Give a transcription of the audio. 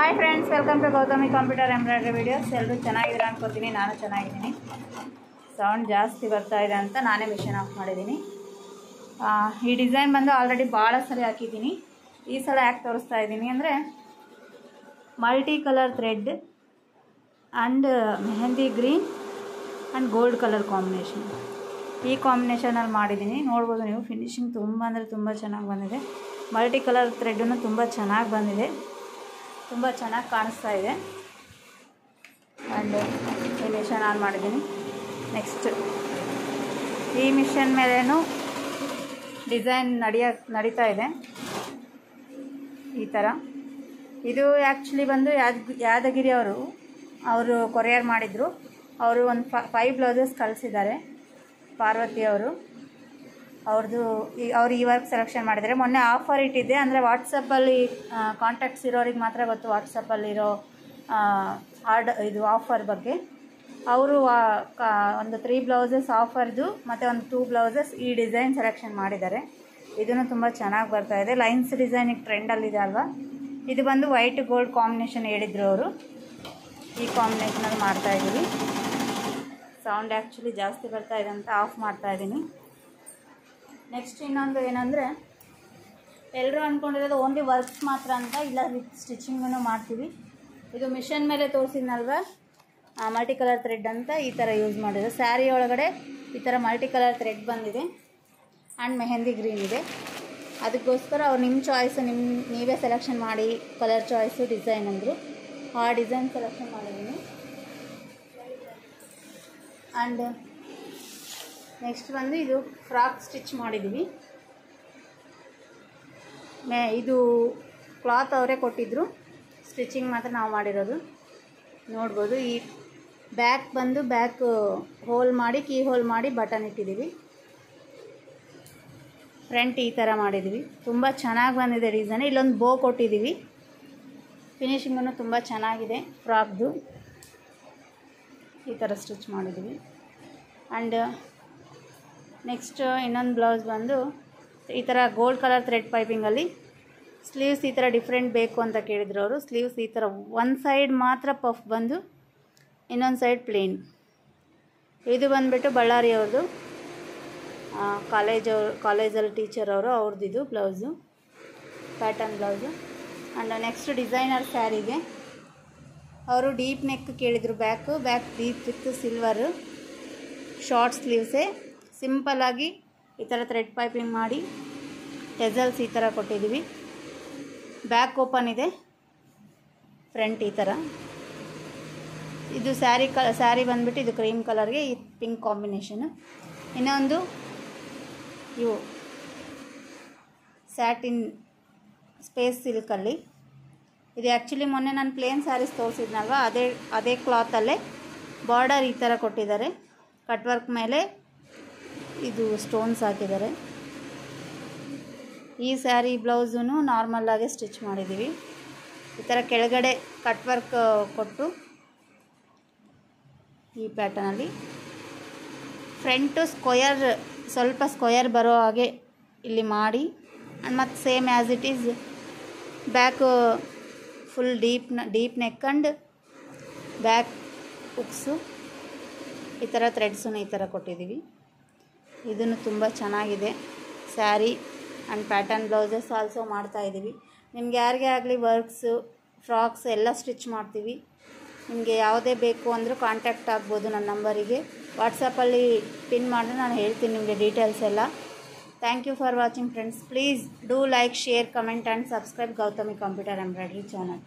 Hi friends, welcome to Gautami computer embroidery videos. ಎಲ್ಲರೂ ಚೆನ್ನಾಗಿದ್ದೀರಾ ಅನ್ಕೋತೀನಿ. ನಾನು ಚೆನ್ನಾಗಿದ್ದೀನಿ. ಸೌಂಡ್ ಜಾಸ್ತಿ ಬರ್ತಾ ಇದೆ ಅಂತ ನಾನೇ ಮಿಷನ್ ಆಫ್ ಮಾಡಿದ್ದೀನಿ. ಈ ಡಿಸೈನ್ ಬಂದು ಆಲ್ರೆಡಿ ಭಾಳ ಸರಿ ಹಾಕಿದ್ದೀನಿ. ಈ ಸಲ ಯಾಕೆ ತೋರಿಸ್ತಾ ಇದ್ದೀನಿ ಅಂದರೆ, multi colour thread and mehndi green and gold colour combination, ಈ ಕಾಂಬಿನೇಷನಲ್ಲಿ ಮಾಡಿದ್ದೀನಿ. ನೋಡ್ಬೋದು ನೀವು, ಫಿನಿಶಿಂಗ್ ತುಂಬ ಅಂದರೆ ತುಂಬ ಚೆನ್ನಾಗಿ ಬಂದಿದೆ. ಮಲ್ಟಿ ಕಲರ್ ಥ್ರೆಡ್ಡನ್ನು ತುಂಬ ಚೆನ್ನಾಗಿ ಬಂದಿದೆ, ತುಂಬ ಚೆನ್ನಾಗಿ ಕಾಣಿಸ್ತಾ ಇದೆ. ಆ್ಯಂಡ್ ಈ ಮಿಷನ್ ಆನ್ ಮಾಡಿದ್ದೀನಿ. ನೆಕ್ಸ್ಟ್ ಈ ಮಿಷನ್ ಮೇಲೇನು ಡಿಸೈನ್ ನಡೀತಾ ಇದೆ ಈ ಥರ. ಇದು ಆ್ಯಕ್ಚುಲಿ ಬಂದು ಯಾದಗಿರಿ ಅವರು ಕೊರಿಯರ್ ಮಾಡಿದರು. ಅವರು ಒಂದು 5 ಬ್ಲೌಸಸ್ ಕಳಿಸಿದ್ದಾರೆ. ಪಾರ್ವತಿ ಅವರು ಅವ್ರು ಈ ವರ್ಕ್ ಸೆಲೆಕ್ಷನ್ ಮಾಡಿದ್ದಾರೆ. ಮೊನ್ನೆ ಆಫರ್ ಇಟ್ಟಿದ್ದೆ, ಅಂದರೆ ವಾಟ್ಸಪ್ಪಲ್ಲಿ ಕಾಂಟ್ಯಾಕ್ಟ್ಸ್ ಇರೋರಿಗೆ ಮಾತ್ರ ಗೊತ್ತು ವಾಟ್ಸಪ್ಪಲ್ಲಿರೋ ಇದು ಆಫರ್ ಬಗ್ಗೆ. ಅವರು ಒಂದು 3 ಬ್ಲೌಸಸ್ ಆಫರ್ದು ಮತ್ತು ಒಂದು 2 ಬ್ಲೌಸಸ್ ಈ ಡಿಸೈನ್ ಸೆಲೆಕ್ಷನ್ ಮಾಡಿದ್ದಾರೆ. ಇದನ್ನು ತುಂಬ ಚೆನ್ನಾಗಿ ಬರ್ತಾಯಿದೆ. ಲೈನ್ಸ್ ಡಿಸೈನಿಗೆ ಟ್ರೆಂಡಲ್ಲಿದೆ ಅಲ್ವಾ. ಇದು ಬಂದು ವೈಟ್ ಗೋಲ್ಡ್ ಕಾಂಬಿನೇಷನ್ ಹೇಳಿದರು ಅವರು. ಈ ಕಾಂಬಿನೇಷನಲ್ಲಿ ಮಾಡ್ತಾಯಿದ್ದೀವಿ. ಸೌಂಡ್ ಆ್ಯಕ್ಚುಲಿ ಜಾಸ್ತಿ ಬರ್ತಾಯಿದೆ ಅಂತ ಆಫ್ ಮಾಡ್ತಾಯಿದ್ದೀನಿ. ನೆಕ್ಸ್ಟ್ ಇನ್ನೊಂದು ಏನಂದರೆ, ಎಲ್ಲರೂ ಅಂದ್ಕೊಂಡಿರೋದು ಓನ್ಲಿ ವರ್ಕ್ಸ್ ಮಾತ್ರ ಅಂತ. ಇಲ್ಲ, ವಿತ್ ಸ್ಟಿಚಿಂಗನ್ನು ಮಾಡ್ತೀವಿ. ಇದು ಮಿಷನ್ ಮೇಲೆ ತೋರಿಸಿದ್ನಲ್ವ, ಮಲ್ಟಿ ಕಲರ್ ಥ್ರೆಡ್ ಅಂತ ಈ ಥರ ಯೂಸ್ ಮಾಡಿದೆ. ಸ್ಯಾರಿ ಒಳಗಡೆ ಈ ಥರ ಮಲ್ಟಿ ಕಲರ್ ಥ್ರೆಡ್ ಬಂದಿದೆ ಆ್ಯಂಡ್ ಮೆಹಂದಿ ಗ್ರೀನ್ ಇದೆ. ಅದಕ್ಕೋಸ್ಕರ ಅವ್ರು ನಿಮ್ಮ ಚಾಯ್ಸು ನೀವೇ ಸೆಲೆಕ್ಷನ್ ಮಾಡಿ, ಕಲರ್ ಚಾಯ್ಸು ಡಿಸೈನ್ ಅಂದರು. ಆ ಡಿಸೈನ್ ಸೆಲೆಕ್ಷನ್ ಮಾಡಿದ್ದೀನಿ. ಆ್ಯಂಡ್ ನೆಕ್ಸ್ಟ್ ಬಂದು ಇದು ಫ್ರಾಕ್ ಸ್ಟಿಚ್ ಮಾಡಿದ್ದೀವಿ. ಇದು ಕ್ಲಾತ್ ಅವರೇ ಕೊಟ್ಟಿದ್ದರು, ಸ್ಟಿಚಿಂಗ್ ಮಾತ್ರ ನಾವು ಮಾಡಿರೋದು. ನೋಡ್ಬೋದು, ಈ ಬ್ಯಾಕ್ ಹೋಲ್ ಮಾಡಿ, ಕೀ ಹೋಲ್ ಮಾಡಿ ಬಟನ್ ಇಟ್ಟಿದ್ದೀವಿ. ಫ್ರಂಟ್ ಈ ಥರ ಮಾಡಿದ್ದೀವಿ. ತುಂಬ ಚೆನ್ನಾಗಿ ಬಂದಿದೆ ಡಿಸೈನ್. ಇಲ್ಲೊಂದು ಬೋ ಕೊಟ್ಟಿದ್ದೀವಿ. ಫಿನಿಶಿಂಗನ್ನು ತುಂಬ ಚೆನ್ನಾಗಿದೆ. ಫ್ರಾಕ್ದು ಈ ಥರ ಸ್ಟಿಚ್ ಮಾಡಿದ್ದೀವಿ. ಆ್ಯಂಡ್ ನೆಕ್ಸ್ಟ್ ಇನ್ನೊಂದು ಬ್ಲೌಸ್ ಬಂದು ಈ ಥರ ಗೋಲ್ಡ್ ಕಲರ್ ಥ್ರೆಡ್ ಪೈಪಿಂಗಲ್ಲಿ ಸ್ಲೀವ್ಸ್ ಈ ಥರ ಡಿಫ್ರೆಂಟ್ ಬೇಕು ಅಂತ ಕೇಳಿದ್ರು ಅವರು. ಸ್ಲೀವ್ಸ್ ಈ ಥರ ಒಂದು ಸೈಡ್ ಮಾತ್ರ ಪಫ್ ಬಂದು, ಇನ್ನೊಂದು ಸೈಡ್ ಪ್ಲೇನ್. ಇದು ಬಂದುಬಿಟ್ಟು ಬಳ್ಳಾರಿ ಅವ್ರದ್ದು, ಕಾಲೇಜಲ್ಲಿ ಟೀಚರ್ ಅವ್ರದ್ದು ಇದು blouse, pattern blouse. And next designer ಸ್ಯಾರಿಗೆ ಅವರು ಡೀಪ್ ನೆಕ್ ಕೇಳಿದರು. Back deep with silver short ಸ್ಲೀವ್ಸೇ ಸಿಂಪಲ್ಲಾಗಿ ಈ ಥರ ಥ್ರೆಡ್ ಪೈಪಿಂಗ್ ಮಾಡಿ ಟೆಸಲ್ಸ್ ಈ ಥರ ಕೊಟ್ಟಿದ್ದೀವಿ. ಬ್ಯಾಕ್ ಓಪನ್ ಇದೆ, ಫ್ರಂಟ್ ಈ ಥರ. ಇದು ಸ್ಯಾರಿ ಬಂದುಬಿಟ್ಟು ಇದು ಕ್ರೀಮ್ ಕಲರ್ಗೆ ಈ ಪಿಂಕ್ ಕಾಂಬಿನೇಷನು. ಇನ್ನೊಂದು ಇವು ಸ್ಯಾಟಿನ್ ಸ್ಪೇಸ್ ಸಿಲ್ಕಲ್ಲಿ. ಇದು ಆ್ಯಕ್ಚುಲಿ ಮೊನ್ನೆ ನಾನು ಪ್ಲೇನ್ ಸ್ಯಾರೀಸ್ ತೋರಿಸಿದ್ನಲ್ವ, ಅದೇ ಕ್ಲಾತಲ್ಲೇ ಬಾರ್ಡರ್ ಈ ಥರ ಕೊಟ್ಟಿದ್ದಾರೆ. ಕಟ್ ವರ್ಕ್ ಮೇಲೆ ಇದು ಸ್ಟೋನ್ಸ್ ಹಾಕಿದ್ದಾರೆ. ಈ ಸ್ಯಾರಿ ಬ್ಲೌಸೂ ನಾರ್ಮಲ್ಲಾಗೆ ಸ್ಟಿಚ್ ಮಾಡಿದ್ದೀವಿ. ಈ ಥರ ಕೆಳಗಡೆ ಕಟ್ ವರ್ಕ್ ಕೊಟ್ಟು ಈ ಪ್ಯಾಟರ್ನಲ್ಲಿ ಫ್ರಂಟು ಸ್ವಲ್ಪ ಸ್ಕ್ವಯರ್ ಬರೋ ಹಾಗೆ ಇಲ್ಲಿ ಮಾಡಿ, ಆ್ಯಂಡ್ ಮತ್ತು same as it is back full deep neck and back hooks ಈ ಥರ ಥ್ರೆಡ್ಸನ್ನು ಈ ಥರ ಕೊಟ್ಟಿದ್ದೀವಿ. ಇದನ್ನು ತುಂಬ ಚೆನ್ನಾಗಿದೆ. Sari and pattern blouses also ಮಾಡ್ತಾಯಿದ್ದೀವಿ. ನಿಮ್ಗೆ ಯಾರಿಗೇ ಆಗಲಿ ವರ್ಕ್ಸು, ಫ್ರಾಕ್ಸ್ ಎಲ್ಲ ಸ್ಟಿಚ್ ಮಾಡ್ತೀವಿ. ನಿಮಗೆ ಯಾವುದೇ ಬೇಕು ಅಂದರೂ ಕಾಂಟ್ಯಾಕ್ಟ್ ಆಗ್ಬೋದು ನನ್ನ ನಂಬರಿಗೆ. ವಾಟ್ಸಪ್ಪಲ್ಲಿ ಪಿನ್ ಮಾಡಿದ್ರೆ ನಾನು ಹೇಳ್ತೀನಿ ನಿಮಗೆ ಡೀಟೇಲ್ಸ್ ಎಲ್ಲ. Thank you for watching friends. Please do like, share, comment and subscribe Gautami computer embroidery channel.